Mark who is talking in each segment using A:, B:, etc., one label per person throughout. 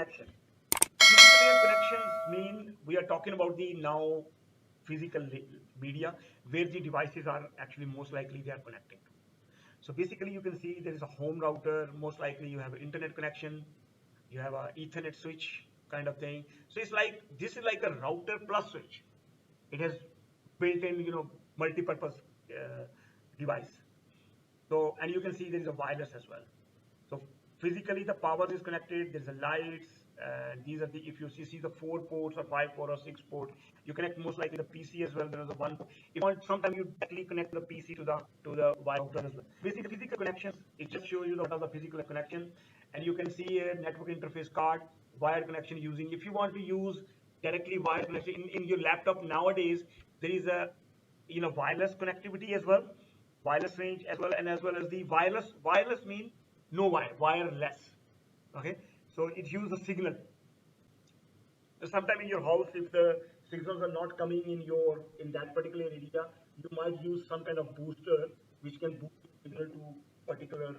A: connection. Physical layer connections mean we are talking about the now physical media where the devices are actually most likely they are connecting to. So basically you can see there is a home router, most likely you have an internet connection, you have a Ethernet switch kind of thing. So it's like, this is like a router plus switch. It has built-in, multi-purpose uh, device. So, and you can see there is a wireless as well. So physically the power is connected, there's a lights, and these are the, if you see the 4 ports or 5 port or 6 port, you connect most likely the PC as well. There is a one, if you want, sometimes you directly connect the PC to the router as well. Basically physical connections, it just shows you what are the physical connection, and you can see a network interface card, wired connection using, if you want to use directly wired connection in your laptop nowadays, there is a wireless connectivity as well, wireless range as well, and as well as the wireless mean no wire, wireless. Okay, so it uses a signal. So sometime in your house, if the signals are not coming in that particular area, you might use some kind of booster which can boost the signal to particular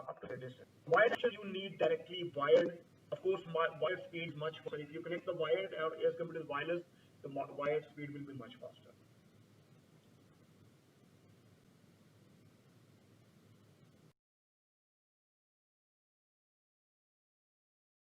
A: up to a distance. Wired connection you need directly wired. Of course, wired speed is much faster. If you connect the wired or as compared to wireless, the wired speed will be much faster.